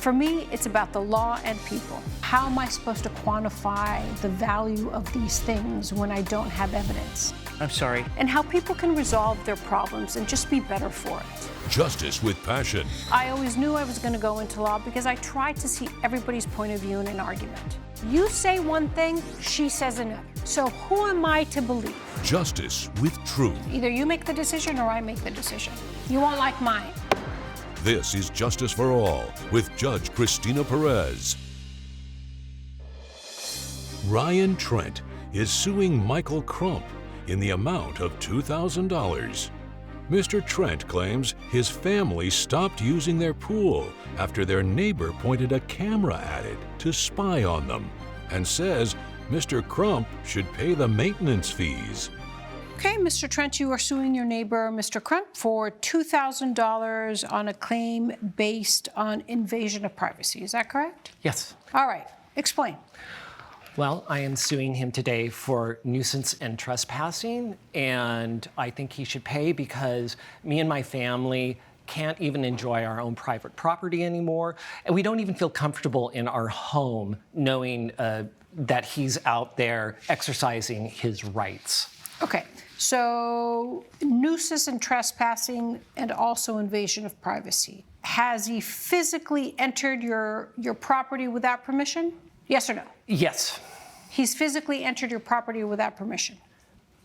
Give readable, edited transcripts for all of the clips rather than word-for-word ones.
For me, it's about the law and people. How am I supposed to quantify the value of these things when I don't have evidence? I'm sorry. And how people can resolve their problems and just be better for it. Justice with passion. I always knew I was going to go into law because I tried to see everybody's point of view in an argument. You say one thing, she says another. So who am I to believe? Justice with truth. Either you make the decision or I make the decision. You won't like mine. This is Justice for All with Judge Cristina Perez. Ryan Trent is suing Michael Crump in the amount of $2,000. Mr. Trent claims his family stopped using their pool after their neighbor pointed a camera at it to spy on them, and says Mr. Crump should pay the maintenance fees. Okay, Mr. Trent, you are suing your neighbor, Mr. Crump, for $2,000 on a claim based on invasion of privacy. Is that correct? Yes. All right, explain. Well, I am suing him today for nuisance and trespassing, and I think he should pay because me and my family can't even enjoy our own private property anymore, and we don't even feel comfortable in our home knowing that he's out there exercising his rights. Okay, so nuisance and trespassing and also invasion of privacy. Has he physically entered your property without permission? Yes or no? Yes. He's physically entered your property without permission?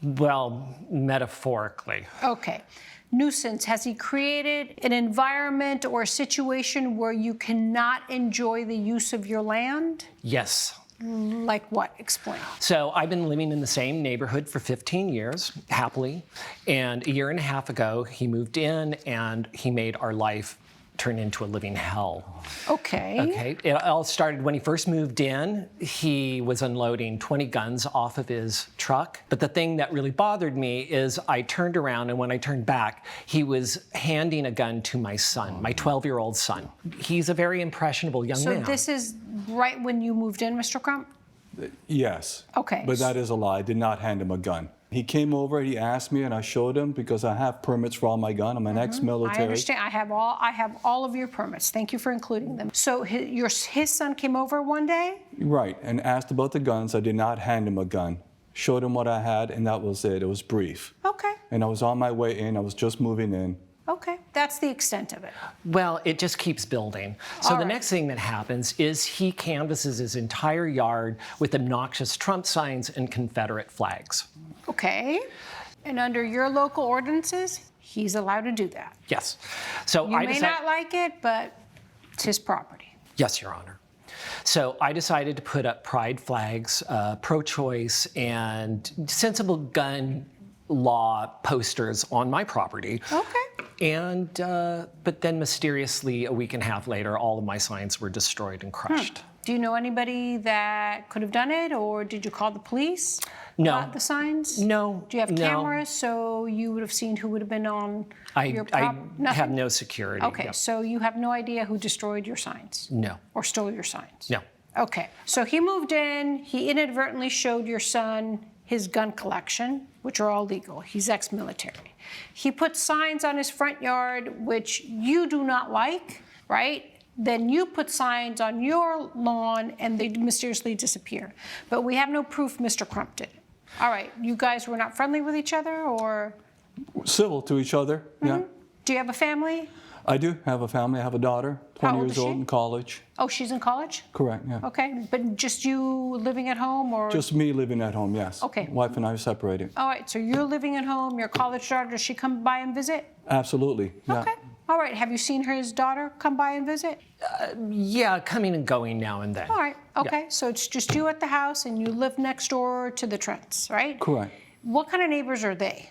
Well, metaphorically. Okay. Nuisance, has he created an environment or a situation where you cannot enjoy the use of your land? Yes. Like what? Explain. So I've been living in the same neighborhood for 15 years, happily, and a year and a half ago, he moved in and he made our life turn into a living hell. Okay. It all started when he first moved in. He was unloading 20 guns off of his truck. But the thing that really bothered me is I turned around, and when I turned back, he was handing a gun to my son, my 12-year-old son. He's a very impressionable young man. So this is right when you moved in, Mr. Crump? Yes. Okay. But that is a lie. I did not hand him a gun. He came over, he asked me, and I showed him because I have permits for all my gun. I'm an ex-military. I understand. I have all of your permits. Thank you for including them. So his son came over one day? Right, and asked about the guns. I did not hand him a gun. Showed him what I had, and that was it. It was brief. Okay. And I was on my way in. I was just moving in. Okay, that's the extent of it. Well, it just keeps building. So the next thing that happens is he canvasses his entire yard with obnoxious Trump signs and Confederate flags. Okay, and under your local ordinances, he's allowed to do that. Yes. So You may not like it, but it's his property. Yes, Your Honor. So I decided to put up pride flags, pro-choice, and sensible gun law posters on my property. Okay. And, but then mysteriously, a week and a half later, all of my signs were destroyed and crushed. Do you know anybody that could have done it, or did you call the police about the signs? No. Do you have cameras so you would have seen who would have been on your property? I have no security. Okay, Yep. so you have no idea who destroyed your signs? No. Or stole your signs? No. Okay, so he moved in, he inadvertently showed your son his gun collection, which are all legal. He's ex-military. He put signs on his front yard, which you do not like, right? Then you put signs on your lawn and they mysteriously disappear. But we have no proof Mr. Crump did it. All right, you guys were not friendly with each other, or? Civil to each other, yeah. Do you have a family? I do have a family. I have a daughter, 20 years old, in college. Oh, she's in college? Correct, yeah. Okay, but just you living at home, or? Just me living at home, yes. Okay. Wife and I are separated. All right, so you're living at home, your college daughter, does she come by and visit? Absolutely, yeah. Okay, all right, have you seen his daughter come by and visit? Yeah, coming and going now and then. All right, okay, Yeah. so it's just you at the house and you live next door to the Trents, right? Correct. What kind of neighbors are they?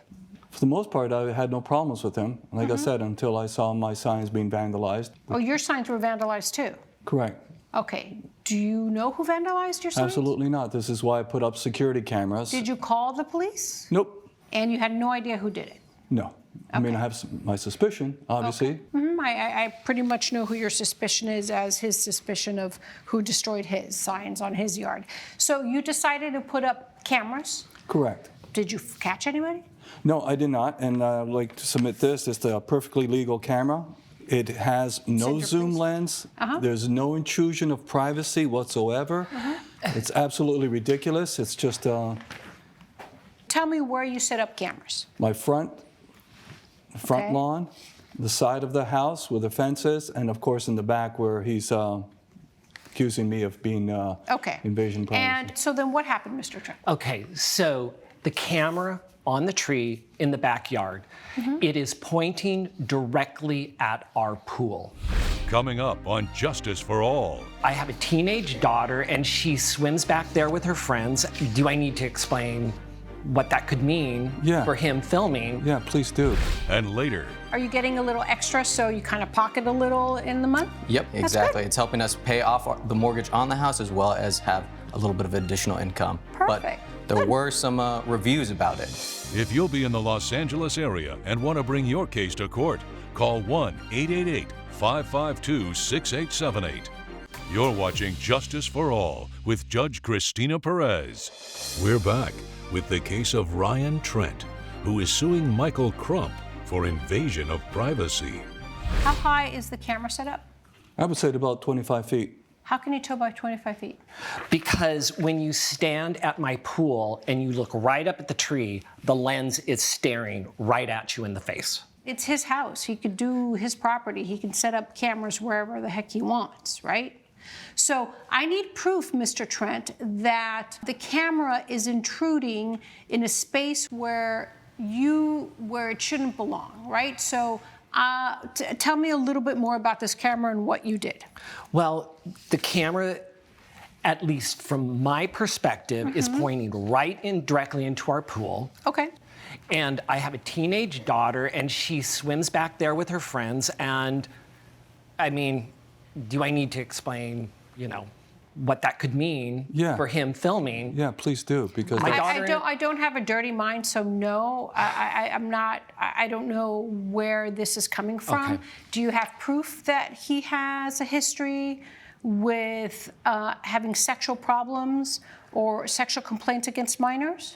For the most part, I had no problems with him. Like I said, until I saw my signs being vandalized. Oh, your signs were vandalized too? Correct. Okay, do you know who vandalized your signs? Absolutely not. This is why I put up security cameras. Did you call the police? Nope. And you had no idea who did it? No. I mean, I have my suspicion, obviously. I pretty much know who your suspicion is as his suspicion of who destroyed his signs on his yard. So you decided to put up cameras? Correct. Did you catch anybody? No, I did not, and I'd like to submit this. It's a perfectly legal camera. It has no Center, zoom please. lens. There's no intrusion of privacy whatsoever. It's absolutely ridiculous. It's just Tell me where you set up cameras. my front Okay. lawn, the side of the house where the fence is, and of course in the back where he's accusing me of being Okay. invasion of privacy. And so then what happened, Mr. Trent? Okay, so the camera on the tree in the backyard, it is pointing directly at our pool. Coming up on Justice for All. I have a teenage daughter and she swims back there with her friends. Do I need to explain what that could mean Yeah. for him filming? Yeah, please do. And later, Are you getting a little extra so you kind of pocket a little in the month? Yep, That's exactly. good. It's helping us pay off the mortgage on the house as well as have a little bit of additional income. Perfect. But there were some reviews about it. if you'll be in the Los Angeles area and want to bring your case to court, call 1-888-552-6878. You're watching Justice for All with Judge Cristina Perez. We're back with the case of Ryan Trent, who is suing Michael Crump for invasion of privacy. How high is the camera set up? I would say at about 25 feet. How can you tell by 25 feet? Because when you stand at my pool and you look right up at the tree, the lens is staring right at you in the face. It's his house. He could do his property. He can set up cameras wherever the heck he wants, right? So I need proof, Mr. Trent, that the camera is intruding in a space where it shouldn't belong, right? So tell me a little bit more about this camera and what you did. Well, the camera, at least from my perspective, is pointing right in directly into our pool. Okay. And I have a teenage daughter, and she swims back there with her friends. And I mean, do I need to explain, what that could mean Yeah. for him filming? Yeah, please do, because My that's- daughter- I don't have a dirty mind, so no, I'm not. I don't know where this is coming from. Okay. Do you have proof that he has a history with having sexual problems or sexual complaints against minors?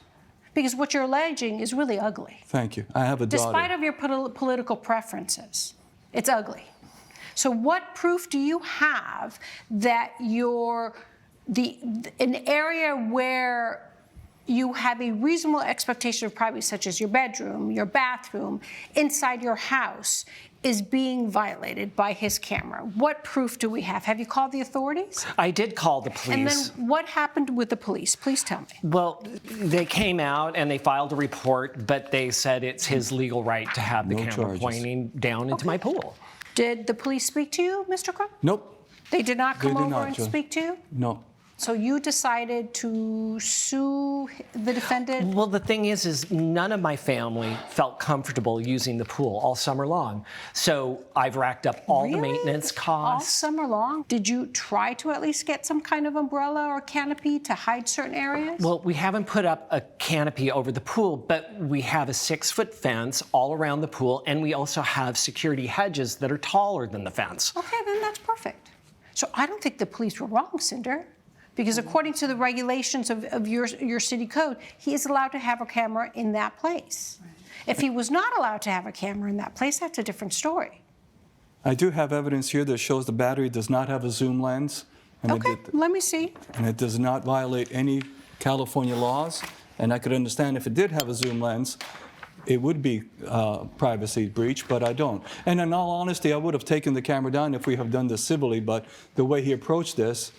Because what you're alleging is really ugly. Thank you. I have a daughter. Despite of your political preferences, it's ugly. So what proof do you have that an area where you have a reasonable expectation of privacy, such as your bedroom, your bathroom, inside your house, is being violated by his camera? What proof do we have? Have you called the authorities? I did call the And police. then what happened with the police? Please tell me. Well, they came out and they filed a report, but they said it's his legal right to have the No camera charges. pointing down into my pool. Did the police speak to you, Mr. Crump? Nope. They did not They come did over not, and Judge. speak to you? No. So you decided to sue the defendant? Well, the thing is none of my family felt comfortable using the pool all summer long. So I've racked up all the Really? maintenance All costs. summer long? Did you try to at least get some kind of umbrella or canopy to hide certain areas? Well, we haven't put up a canopy over the pool, but we have a 6-foot fence all around the pool, and we also have security hedges that are taller than the fence. Okay, then that's perfect. So I don't think the police were wrong, Cinder, because according to the regulations of your city code, he is allowed to have a camera in that place. If he was not allowed to have a camera in that place, that's a different story. I do have evidence here that shows the battery does not have a zoom lens. And Okay, let me see. and it does not violate any California laws. And I could understand if it did have a zoom lens, it would be privacy breach, but I don't. And in all honesty, I would have taken the camera down if we have done this civilly, but the way he approached this,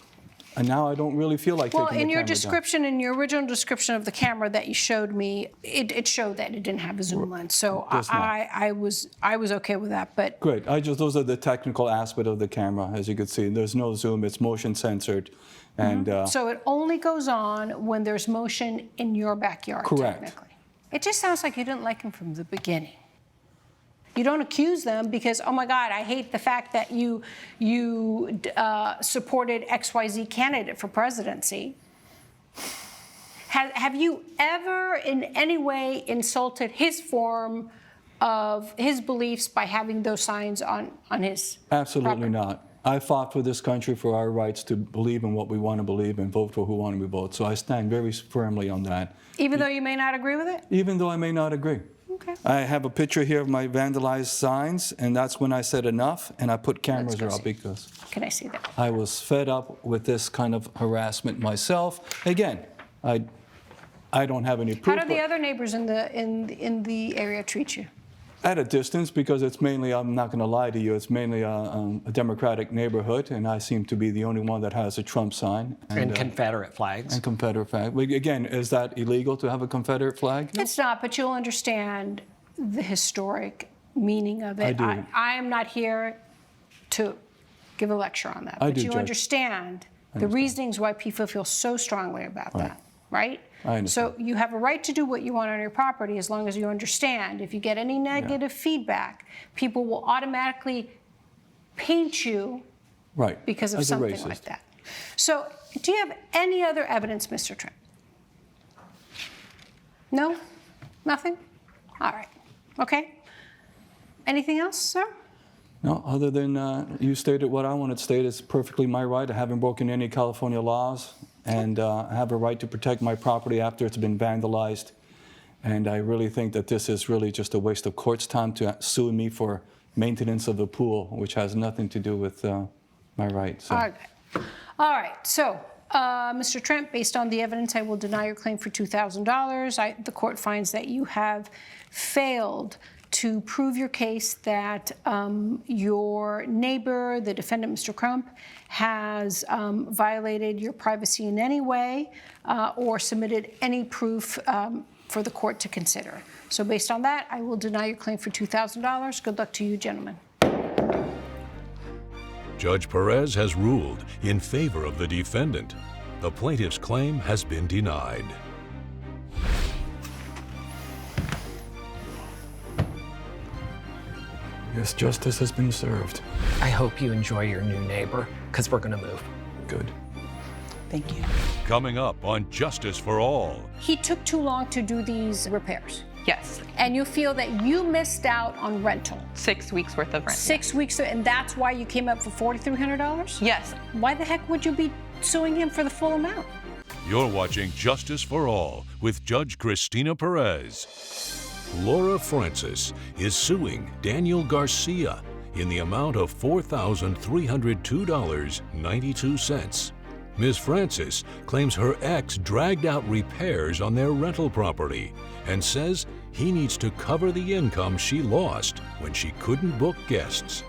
and now I don't really feel like Well, taking the in your camera down. description, in your original description of the camera that you showed me, it showed that it didn't have a zoom lens. So does not. I was okay with that. But Great. Those are the technical aspect of the camera, as you can see. There's no zoom. It's motion censored. And so it only goes on when there's motion in your backyard, Correct. technically. It just sounds like you didn't like him from the beginning. You don't accuse them because, oh my God, I hate the fact that you supported XYZ candidate for presidency. Have you ever in any way insulted his form of his beliefs by having those signs on his absolutely property? not. I fought for this country for our rights to believe in what we want to believe and vote for who want to vote. So I stand very firmly on that, Even though you may not agree with it? even though I may not agree. Okay. I have a picture here of my vandalized signs, and that's when I said enough, and I put cameras go out see. because Can I see that? I was fed up with this kind of harassment myself. Again, I don't have any proof. How do the but other neighbors in the area treat you? at a distance, because it's mainly, I'm not going to lie to you, it's mainly a Democratic neighborhood, and I seem to be the only one that has a Trump sign. And Confederate flags. And Confederate flag. But again, is that illegal to have a Confederate flag? It's not, but you'll understand the historic meaning of it. I do. I am not here to give a lecture on that, I but do, you Judge. understand the reasonings why people feel so strongly about that, right? I understand. So you have a right to do what you want on your property as long as you understand. If you get any negative feedback, people will automatically paint you Right. because of As a something racist. like that. So do you have any other evidence, Mr. Trent? No? Nothing? All right. Okay. Anything else, sir? No, other than you stated what I wanted to state. It's perfectly my right. I haven't broken any California laws, and I have a right to protect my property after it's been vandalized. And I really think that this is really just a waste of court's time to sue me for maintenance of the pool, which has nothing to do with my right. So. All right. So, Mr. Trent, based on the evidence, I will deny your claim for $2,000. The court finds that you have failed to prove your case that your neighbor, the defendant, Mr. Crump, has violated your privacy in any way or submitted any proof for the court to consider. So based on that, I will deny your claim for $2,000. Good luck to you, gentlemen. Judge Perez has ruled in favor of the defendant. The plaintiff's claim has been denied. Yes, justice has been served. I hope you enjoy your new neighbor, because we're going to move. Good. Thank you. Coming up on Justice for All. He took too long to do these repairs. Yes, And you feel that you missed out on rental. 6 weeks worth of rent. 6 weeks, and that's why you came up for $4,300? Yes. Why the heck would you be suing him for the full amount? You're watching Justice for All with Judge Cristina Perez. Laura Francis is suing Daniel Garcia in the amount of $4,302.92. Ms. Francis claims her ex dragged out repairs on their rental property and says he needs to cover the income she lost when she couldn't book guests.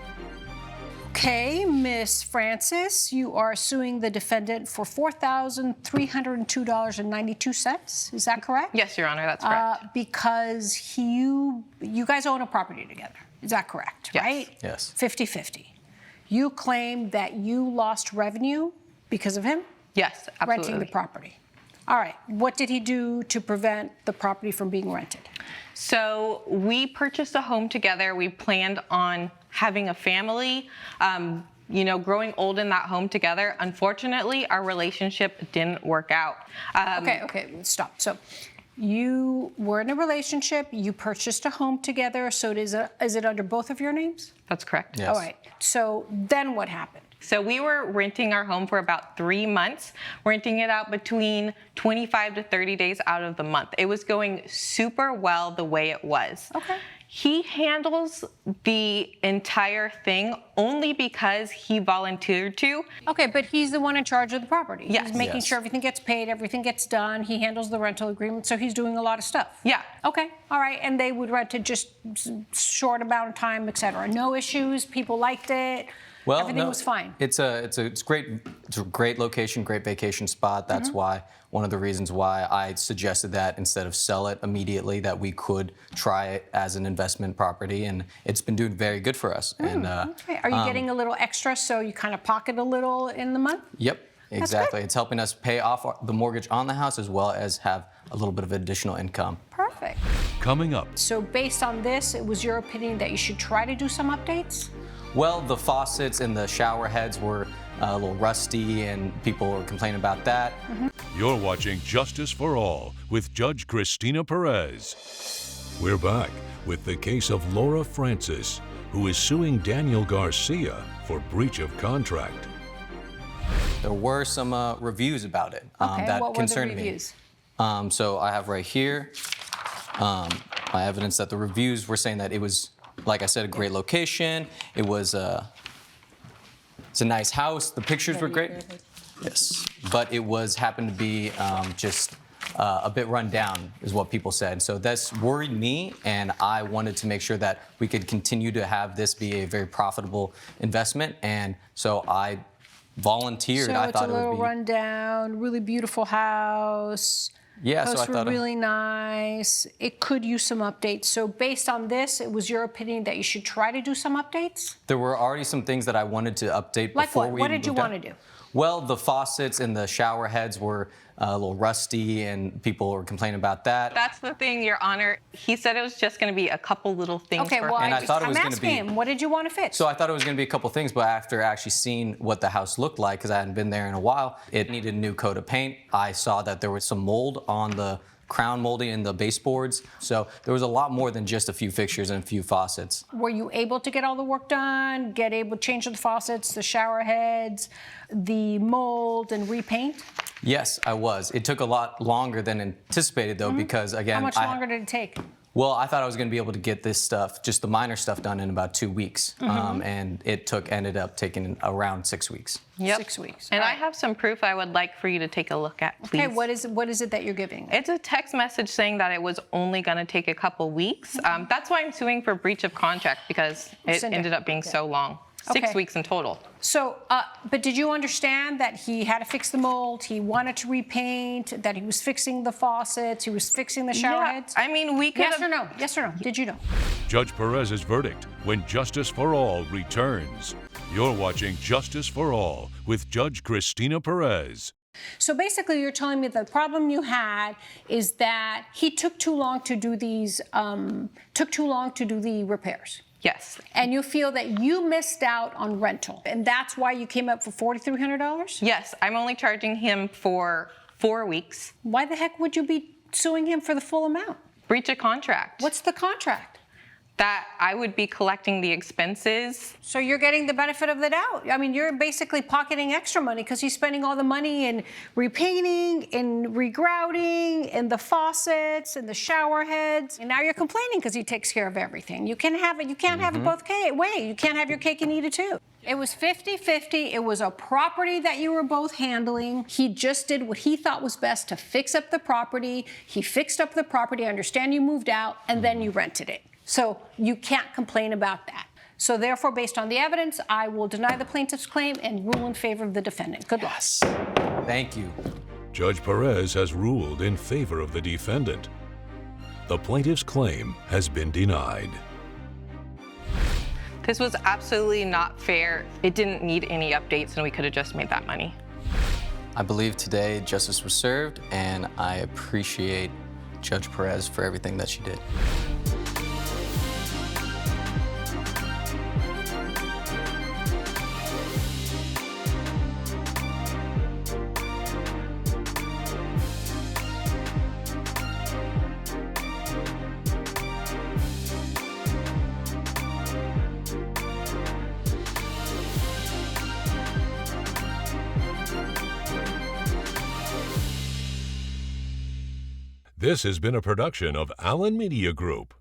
Okay, Miss Francis, you are suing the defendant for $4,302.92. Is that correct? Yes, Your Honor, that's correct. Because you guys own a property together. Is that correct? Yes. Right? Yes. 50-50. You claim that you lost revenue because of him Yes, absolutely. renting the property. All right. What did he do to prevent the property from being rented? So we purchased a home together. We planned on having a family, growing old in that home together. Unfortunately, our relationship didn't work out. Okay, stop. So you were in a relationship, you purchased a home together, so is it under both of your names? That's correct. Yes. All right. So then what happened? So we were renting our home for about 3 months, renting it out between 25 to 30 days out of the month. It was going super well the way it was. Okay. He handles the entire thing only because he volunteered to. Okay, but he's the one in charge of the property. Yes. He's making Yes. sure everything gets paid, everything gets done. He handles the rental agreement, so he's doing a lot of stuff. Yeah. Okay, all right, and they would rent it just short amount of time, et cetera. No issues, people liked it, everything no, was fine. It's a great location, great vacation spot. That's why one of the reasons why I suggested that instead of sell it immediately, that we could try it as an investment property, and it's been doing very good for us. And Okay, are you getting a little extra so you kind of pocket a little in the month? yep, good. exactly. It's helping us pay off the mortgage on the house as well as have a little bit of additional income. Perfect. Coming up, So based on this, it was your opinion that you should try to do some updates? Well, the faucets and the shower heads were a little rusty, and people were complaining about that. you're watching Justice for All with Judge Cristina Perez. We're back with the case of Laura Francis, who is suing Daniel Garcia for breach of contract. There were some reviews about it Okay, that what were the concerned reviews? me. So I have right here. my evidence that the reviews were saying that it was, like I said, a great location. It was it's a nice house. The pictures were great. Yes, but it happened to be just a bit run down, is what people said. So that's worried me, and I wanted to make sure that we could continue to have this be a very profitable investment. And so I volunteered. So I it's thought a it would little be. rundown, really beautiful house. Yeah, so I Posts were thought. really nice. It could use some updates. So based on this, it was your opinion that you should try to do some updates? There were already some things that I wanted to update Like before what? we What did you moved out. want to do? Well, the faucets and the shower heads were a little rusty, and people were complaining about that. That's the thing, Your Honor. He said it was just going to be a couple little things Okay, for well, And I thought it I'm was gonna asking be- him, what did you want to fix? So I thought it was going to be a couple things, but after actually seeing what the house looked like, because I hadn't been there in a while, it needed a new coat of paint. I saw that there was some mold on the crown molding in the baseboards. So there was a lot more than just a few fixtures and a few faucets. Were you able to get all the work done, able to change the faucets, the shower heads, the mold, and repaint? Yes, I was. It took a lot longer than anticipated, though, because again, How much longer did it take? Well, I thought I was going to be able to get this stuff, just the minor stuff, done in about 2 weeks, and it ended up taking around 6 weeks. Yep. 6 weeks. And All I right. have some proof I would like for you to take a look at, please. Okay, what is it that you're giving? It's a text message saying that it was only going to take a couple weeks. That's why I'm suing for breach of contract, because it Cindy. ended up being so long. Okay. 6 weeks in total. So, but did you understand that he had to fix the mold, he wanted to repaint, that he was fixing the faucets, he was fixing the shower Yeah, heads? I mean, we could Yes have... or no? Yes or no? Did you know? Judge Perez's verdict when Justice for All returns. You're watching Justice for All with Judge Cristina Perez. So basically, you're telling me the problem you had is that he took too long to do these, the repairs. Yes. And you feel that you missed out on rental, and that's why you came up for $4,300? Yes, I'm only charging him for 4 weeks. Why the heck would you be suing him for the full amount? Breach of contract. What's the contract? That I would be collecting the expenses. So you're getting the benefit of the doubt. I mean, you're basically pocketing extra money because he's spending all the money in repainting, in regrouting, in the faucets, in the shower heads. And now you're complaining because he takes care of everything. You can't have it. You can't have it both ways. You can't have your cake and eat it too. It was 50-50. It was a property that you were both handling. He just did what he thought was best to fix up the property. He fixed up the property. I understand you moved out, and then you rented it. So you can't complain about that. So therefore, based on the evidence, I will deny the plaintiff's claim and rule in favor of the defendant. Good luck. Yes. Thank you. Judge Perez has ruled in favor of the defendant. The plaintiff's claim has been denied. This was absolutely not fair. It didn't need any updates, and we could have just made that money. I believe today justice was served, and I appreciate Judge Perez for everything that she did. This has been a production of Allen Media Group.